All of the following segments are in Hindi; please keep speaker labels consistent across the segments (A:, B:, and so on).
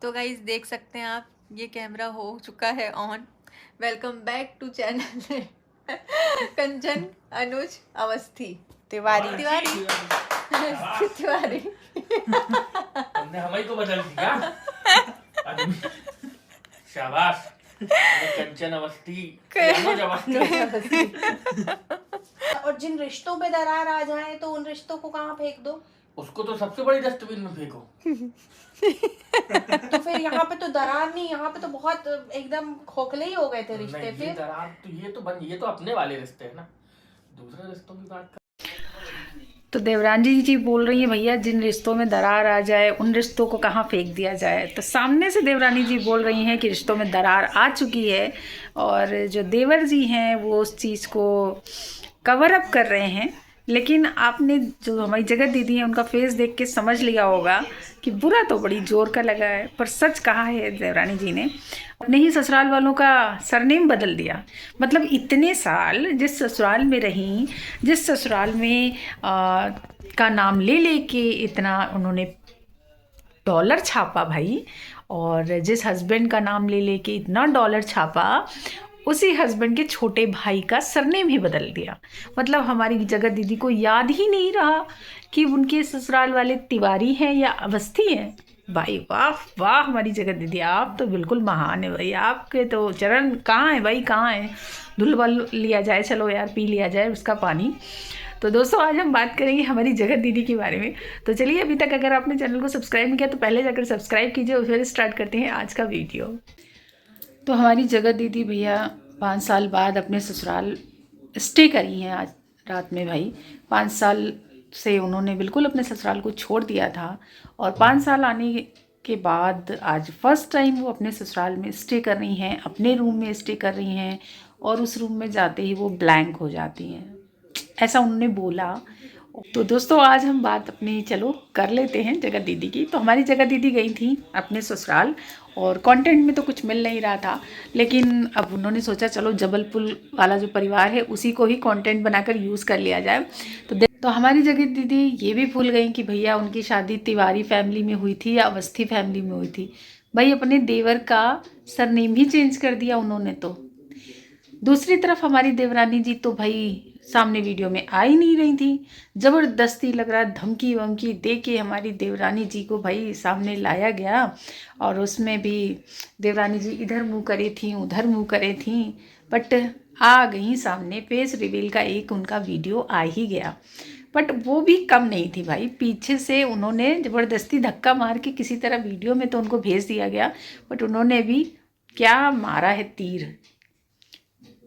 A: तो गाइज देख सकते हैं आप, ये कैमरा हो चुका है on. Welcome back to channel Kanchan Anuj Awasthi
B: Tiwari
A: Tiwari Tiwari.
C: तुमने हमें को बदल दिया। शाबाश। कंचन अवस्थी, अनुज अवस्थी।
B: और जिन रिश्तों पे दरार आ जाए तो उन रिश्तों को कहाँ फेंक दो?
C: उसको तो सबसे बड़ी डस्टबिन में फेंको।
B: तो फिर यहाँ पे तो दरार नहीं, यहाँ पे तो बहुत एकदम खोखले ही हो गए थे रिश्ते।
C: नहीं, ये
B: फिर
C: दरार तो ये तो अपने वाले रिश्ते हैं ना, दूसरे रिश्तों की बात कर।
D: तो देवरानी जी बोल रही हैं भैया जिन रिश्तों में दरार आ जाए उन रिश्तों को कहाँ फेंक दिया जाए। तो सामने से देवरानी जी बोल रही हैं कि रिश्तों में दरार आ चुकी है और जो देवर जी हैं वो उस चीज़ को कवर अप कर रहे हैं। लेकिन आपने जो हमारी जगत दीदी हैं उनका फेस देख के समझ लिया होगा कि बुरा तो बड़ी जोर का लगा है, पर सच कहा है देवरानी जी ने। अपने ही ससुराल वालों का सरनेम बदल दिया। मतलब इतने साल जिस ससुराल में रहीं, जिस ससुराल में का नाम ले ले के इतना उन्होंने डॉलर छापा भाई, और जिस हस्बैंड का नाम ले ले के इतना डॉलर छापा, उसी हस्बैंड के छोटे भाई का सरनेम ही बदल दिया। मतलब हमारी जगत दीदी को याद ही नहीं रहा कि उनके ससुराल वाले तिवारी हैं या अवस्थी हैं। भाई वाह वाह, हमारी जगत दीदी आप तो बिल्कुल महान है भाई। आपके तो चरण कहाँ है भाई, कहाँ है? धुल बल लिया जाए, चलो यार पी लिया जाए उसका पानी। तो दोस्तों आज हम बात करेंगे हमारी जगत दीदी के बारे में। तो चलिए, अभी तक अगर आपने चैनल को सब्सक्राइब नहीं किया तो पहले जाकर सब्सक्राइब कीजिए और फिर स्टार्ट करते हैं आज का वीडियो। तो हमारी जगत दीदी भैया 5 साल बाद अपने ससुराल स्टे करी हैं आज रात में भाई। 5 साल से उन्होंने बिल्कुल अपने ससुराल को छोड़ दिया था और 5 साल आने के बाद आज फर्स्ट टाइम वो अपने ससुराल में स्टे कर रही हैं, अपने रूम में स्टे कर रही हैं। और उस रूम में जाते ही वो ब्लैंक हो जाती हैं, ऐसा उन्होंने बोला। तो दोस्तों आज हम बात अपनी चलो कर लेते हैं जगत दीदी की। तो हमारी जगत दीदी गई थी अपने ससुराल और कंटेंट में तो कुछ मिल नहीं रहा था, लेकिन अब उन्होंने सोचा चलो जबलपुर वाला जो परिवार है उसी को ही कंटेंट बनाकर यूज़ कर लिया जाए। तो हमारी जगत दीदी ये भी भूल गई कि भैया उनकी शादी तिवारी फैमिली में हुई थी या अवस्थी फैमिली में हुई थी। भाई अपने देवर का सरनेम ही चेंज कर दिया उन्होंने। तो दूसरी तरफ हमारी देवरानी जी तो भाई सामने वीडियो में आ ही नहीं रही थी। ज़बरदस्ती लग रहा धमकी वमकी दे के हमारी देवरानी जी को भाई सामने लाया गया। और उसमें भी देवरानी जी इधर मुंह करे थी उधर मुंह करे थी, बट आ गई सामने। फेस रिवील का एक उनका वीडियो आ ही गया, बट वो भी कम नहीं थी भाई। पीछे से उन्होंने ज़बरदस्ती धक्का मार के किसी तरह वीडियो में तो उनको भेज दिया गया, बट उन्होंने भी क्या मारा है तीर।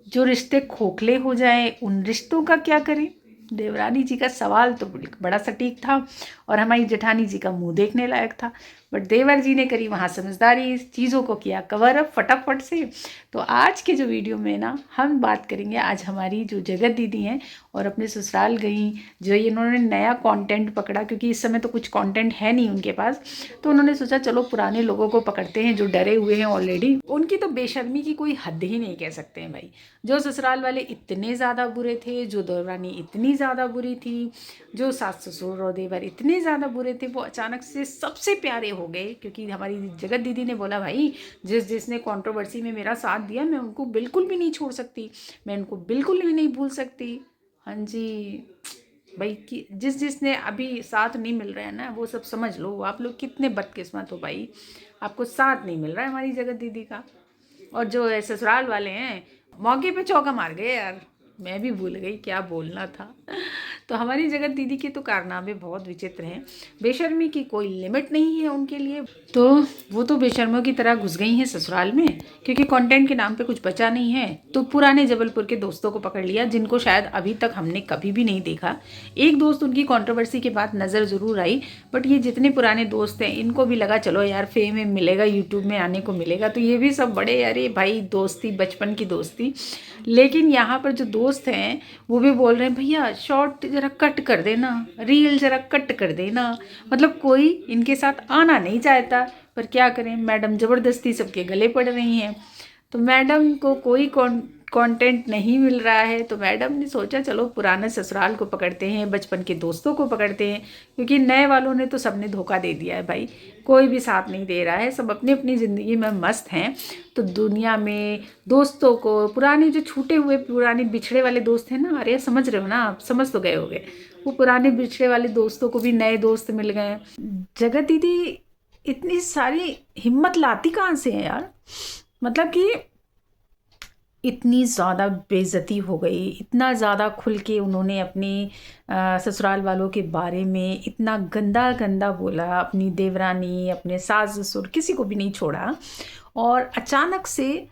D: जो रिश्ते खोखले हो जाए उन रिश्तों का क्या करें? देवरानी जी का सवाल तो बड़ा सटीक था और हमारी जेठानी जी का मुंह देखने लायक था, बट देवर जी ने करी वहाँ समझदारी, चीज़ों को किया कवर अप फटाफट से। तो आज के जो वीडियो में ना हम बात करेंगे आज हमारी जो जगत दीदी हैं और अपने ससुराल गई, जो इन्होंने नया कंटेंट पकड़ा क्योंकि इस समय तो कुछ कंटेंट है नहीं उनके पास। तो उन्होंने सोचा चलो पुराने लोगों को पकड़ते हैं जो डरे हुए हैं ऑलरेडी। उनकी तो बेशर्मी की कोई हद ही नहीं कह सकते हैं भाई। जो ससुराल वाले इतने ज़्यादा बुरे थे, जो देवरानी इतनी ज़्यादा बुरी थी, जो सास ससुर और देवर इतने ज़्यादा बुरे थे, वो अचानक से सबसे प्यारे हो गए। क्योंकि हमारी जगत दीदी ने बोला भाई जिसने कंट्रोवर्सी में मेरा साथ दिया मैं उनको बिल्कुल भी नहीं छोड़ सकती, मैं उनको बिल्कुल भी नहीं भूल सकती। हाँ जी भाई, कि जिसने अभी साथ नहीं मिल रहा है ना वो सब समझ लो आप लोग कितने बदकिस्मत हो भाई, आपको साथ नहीं मिल रहा है हमारी जगत दीदी का। और जो ससुराल वाले हैं मौके पे चौका मार गए यार, मैं भी भूल गई क्या बोलना था। तो हमारी जगत दीदी के तो कारनामे बहुत विचित्र हैं। बेशर्मी की कोई लिमिट नहीं है उनके लिए। तो वो तो बेशर्मों की तरह घुस गई हैं ससुराल में, क्योंकि कंटेंट के नाम पे कुछ बचा नहीं है। तो पुराने जबलपुर के दोस्तों को पकड़ लिया जिनको शायद अभी तक हमने कभी भी नहीं देखा। एक दोस्त उनकी कंट्रोवर्सी के बाद नज़र ज़रूर आई, बट ये जितने पुराने दोस्त हैं इनको भी लगा चलो यार फेम में मिलेगा, यूट्यूब में आने को मिलेगा। तो ये भी सब बड़े अरे भाई दोस्ती, बचपन की दोस्ती। लेकिन यहाँ पर जो दोस्त हैं वो भी बोल रहे हैं भैया शॉर्ट ज़रा कट कर देना, रील ज़रा कट कर देना। मतलब कोई इनके साथ आना नहीं चाहता, पर क्या करें, मैडम ज़बरदस्ती सबके गले पड़ रही हैं। तो मैडम को कोई कंटेंट नहीं मिल रहा है, तो मैडम ने सोचा चलो पुराने ससुराल को पकड़ते हैं, बचपन के दोस्तों को पकड़ते हैं, क्योंकि नए वालों ने तो सबने धोखा दे दिया है भाई, कोई भी साथ नहीं दे रहा है, सब अपनी अपनी ज़िंदगी में मस्त हैं। तो दुनिया में दोस्तों को, पुराने जो छूटे हुए पुराने बिछड़े वाले दोस्त हैं ना, अरे समझ रहे हो ना आप, समझ तो गए होगे, वो पुराने बिछड़े वाले दोस्तों को भी नए दोस्त मिल गए। जगत दीदी इतनी सारी हिम्मत लाती कहाँ से है यार, मतलब कि इतनी ज़्यादा बेइज्जती हो गई, इतना ज़्यादा खुल के उन्होंने अपने ससुराल वालों के बारे में इतना गंदा गंदा बोला, अपनी देवरानी, अपने सास ससुर, किसी को भी नहीं छोड़ा, और अचानक से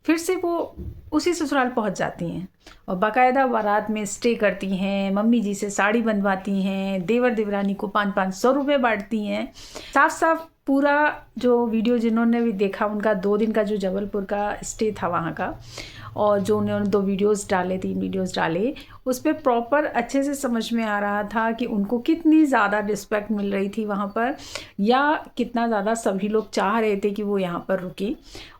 D: फिर से वो उसी ससुराल पहुंच जाती हैं और बाकायदा बारात में स्टे करती हैं, मम्मी जी से साड़ी बनवाती हैं, देवर देवरानी को 500 रुपये बांटती हैं। साफ साफ पूरा जो वीडियो जिन्होंने भी देखा, उनका 2 दिन का जो जबलपुर का स्टे था वहाँ का, और जो उन्होंने 2 वीडियोस डाले, 3 वीडियोस डाले, उस पर प्रॉपर अच्छे से समझ में आ रहा था कि उनको कितनी ज़्यादा रिस्पेक्ट मिल रही थी वहाँ पर, या कितना ज़्यादा सभी लोग चाह रहे थे कि वो यहाँ पर रुके।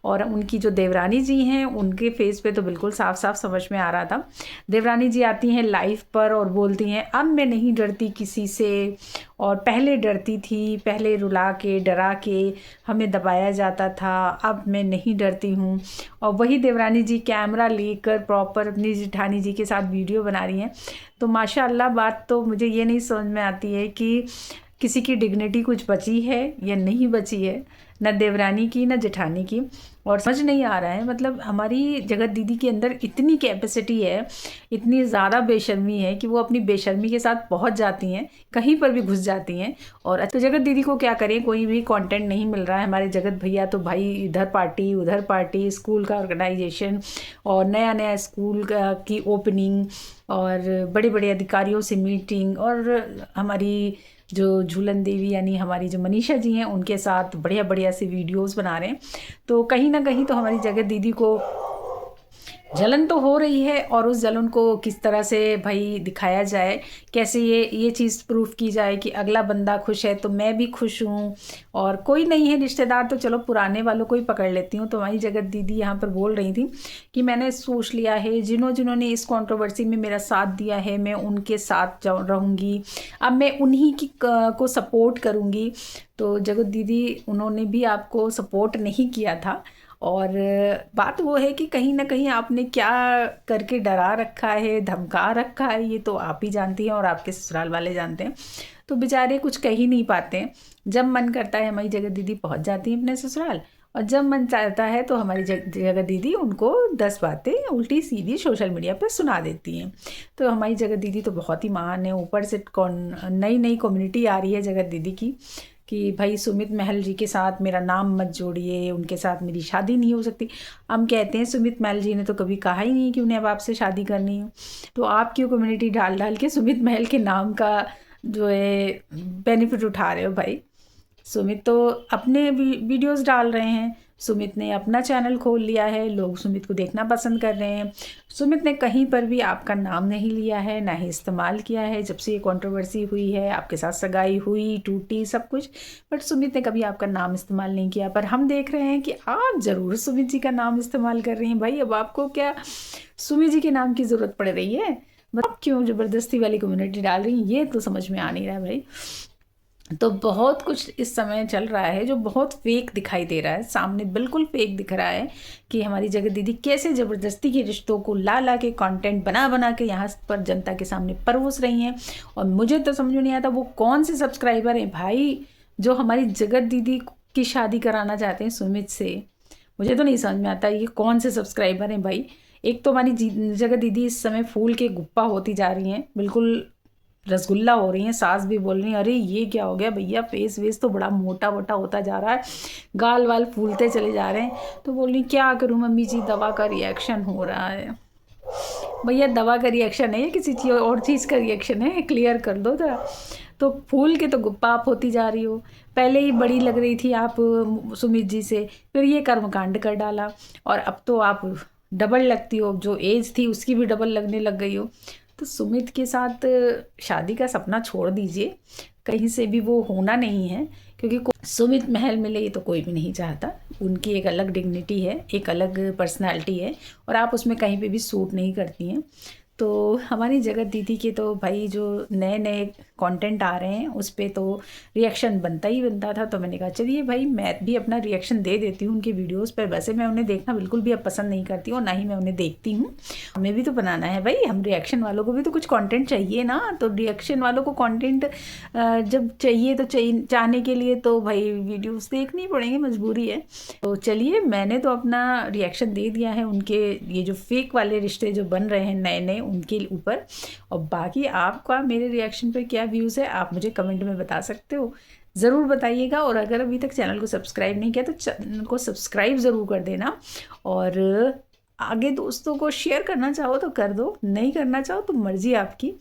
D: और उनकी जो देवरानी जी हैं, उनके फेस पे तो बिल्कुल साफ साफ समझ में आ रहा था। देवरानी जी आती हैं लाइव पर और बोलती हैं अब मैं नहीं डरती किसी से, और पहले डरती थी, पहले रुला के डरा के हमें दबाया जाता था, अब मैं नहीं डरती हूँ। और वही देवरानी जी कैमरा लेकर प्रॉपर अपनी जेठानी जी के साथ वीडियो बना रही हैं। तो माशाअल्लाह, बात तो मुझे ये नहीं समझ में आती है कि किसी की डिग्निटी कुछ बची है या नहीं बची है, न देवरानी की न जेठानी की, और समझ नहीं आ रहा है। मतलब हमारी जगत दीदी के अंदर इतनी कैपेसिटी है, इतनी ज़्यादा बेशर्मी है कि वो अपनी बेशर्मी के साथ पहुंच जाती हैं, कहीं पर भी घुस जाती हैं। और तो जगत दीदी को क्या करें, कोई भी कंटेंट नहीं मिल रहा है। हमारे जगत भैया तो भाई इधर पार्टी उधर पार्टी, स्कूल का ऑर्गेनाइजेशन और नया नया स्कूल की ओपनिंग, और बड़े बड़े अधिकारियों से मीटिंग, और हमारी जो झूलन देवी यानी हमारी जो मनीषा जी हैं, उनके साथ बढ़िया बढ़िया से वीडियोस बना रहे हैं। तो कहीं ना कहीं तो हमारी जगत दीदी को जलन तो हो रही है, और उस जलन को किस तरह से भाई दिखाया जाए, कैसे ये चीज़ प्रूफ की जाए कि अगला बंदा खुश है तो मैं भी खुश हूँ, और कोई नहीं है रिश्तेदार तो चलो पुराने वालों को ही पकड़ लेती हूँ। तो हमारी जगत दीदी यहाँ पर बोल रही थी कि मैंने सोच लिया है, जिन्होंने इस कंट्रोवर्सी में मेरा साथ दिया है, मैं उनके साथ रहूँगी, अब मैं उन्हीं की को सपोर्ट करूँगी। तो जगत दीदी, उन्होंने भी आपको सपोर्ट नहीं किया था, और बात वो है कि कहीं ना कहीं आपने क्या करके डरा रखा है, धमका रखा है, ये तो आप ही जानती हैं और आपके ससुराल वाले जानते हैं। तो बेचारे कुछ कह ही नहीं पाते हैं। जब मन करता है हमारी जगत दीदी पहुंच जाती है अपने ससुराल, और जब मन चाहता है तो हमारी जगत दीदी उनको 10 बातें उल्टी सीधी सोशल मीडिया पर सुना देती हैं। तो हमारी जगत दीदी तो बहुत ही महान है। ऊपर से नई कम्युनिटी आ रही है जगत दीदी की कि भाई सुमित महल जी के साथ मेरा नाम मत जोड़िए, उनके साथ मेरी शादी नहीं हो सकती। हम कहते हैं सुमित महल जी ने तो कभी कहा ही नहीं कि उन्हें अब आपसे शादी करनी हो, तो आप क्यों कम्युनिटी डाल डाल के सुमित महल के नाम का जो है बेनिफिट उठा रहे हो भाई। सुमित तो अपने वीडियोस डाल रहे हैं, सुमित ने अपना चैनल खोल लिया है, लोग सुमित को देखना पसंद कर रहे हैं। सुमित ने कहीं पर भी आपका नाम नहीं लिया है, ना ही इस्तेमाल किया है। जब से ये कंट्रोवर्सी हुई है, आपके साथ सगाई हुई, टूटी, सब कुछ, बट सुमित ने कभी आपका नाम इस्तेमाल नहीं किया। पर हम देख रहे हैं कि आप ज़रूर सुमित जी का नाम इस्तेमाल कर रही हैं। भाई अब आपको क्या सुमित जी के नाम की ज़रूरत पड़ रही है? मतलब क्यों ज़बरदस्ती वाली कम्युनिटी डाल रही हैं, ये तो समझ में आ नहीं रहा भाई। तो बहुत कुछ इस समय चल रहा है जो बहुत फेक दिखाई दे रहा है, सामने बिल्कुल फेक दिख रहा है कि हमारी जगत दीदी कैसे ज़बरदस्ती के रिश्तों को ला के कंटेंट बना के यहाँ पर जनता के सामने परोस रही हैं। और मुझे तो समझ में नहीं आता वो कौन से सब्सक्राइबर हैं भाई जो हमारी जगत दीदी की शादी कराना चाहते हैं सुमित से। मुझे तो नहीं समझ में आता ये कौन से सब्सक्राइबर हैं भाई। एक तो हमारी जगत दीदी इस समय फूल के गुप्पा होती जा रही हैं, बिल्कुल रसगुल्ला हो रही हैं। सास भी बोल रही हैं अरे ये क्या हो गया भैया, फेस वेस तो बड़ा मोटा मोटा होता जा रहा है, गाल वाल फूलते चले जा रहे हैं। तो बोल रही क्या करूं मम्मी जी, दवा का रिएक्शन हो रहा है। भैया दवा का रिएक्शन है या किसी चीज़ और चीज़ का रिएक्शन है, क्लियर कर दो जरा। तो फूल के तो गुप्पा आप होती जा रही हो, पहले ही बड़ी लग रही थी आप सुमित जी से, फिर ये कर्मकांड कर डाला, और अब तो आप डबल लगती हो, जो एज थी उसकी भी डबल लगने लग गई हो। तो सुमित के साथ शादी का सपना छोड़ दीजिए, कहीं से भी वो होना नहीं है, क्योंकि सुमित महल मिले ये तो कोई भी नहीं चाहता। उनकी एक अलग डिग्निटी है, एक अलग पर्सनालिटी है और आप उसमें कहीं पे भी सूट नहीं करती हैं। तो हमारी जगत दीदी के तो भाई जो नए नए कंटेंट आ रहे हैं उस पे तो रिएक्शन बनता ही बनता था, तो मैंने कहा चलिए भाई मैं भी अपना रिएक्शन दे देती हूँ उनके वीडियोस पर। वैसे मैं उन्हें देखना बिल्कुल भी अब पसंद नहीं करती हूँ और ना ही मैं उन्हें देखती हूँ। हमें भी तो बनाना है भाई, हम रिएक्शन वालों को भी तो कुछ कंटेंट चाहिए ना। तो रिएक्शन वालों को कंटेंट जब चाहिए तो चाहने के लिए तो भाई वीडियोस देखनी पड़ेंगे, मजबूरी है। तो चलिए मैंने तो अपना रिएक्शन दे दिया है उनके ये जो फेक वाले रिश्ते जो बन रहे हैं नए नए उनके ऊपर। और बाकी आपका मेरे रिएक्शन पर क्या व्यूज़ है आप मुझे कमेंट में बता सकते हो, ज़रूर बताइएगा। और अगर अभी तक चैनल को सब्सक्राइब नहीं किया तो चैनल को सब्सक्राइब ज़रूर कर देना और आगे दोस्तों को शेयर करना चाहो तो कर दो, नहीं करना चाहो तो मर्ज़ी आपकी।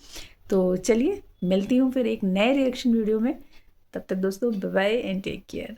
D: तो चलिए मिलती हूँ फिर एक नए रिएक्शन वीडियो में, तब तक दोस्तों bye bye and take care.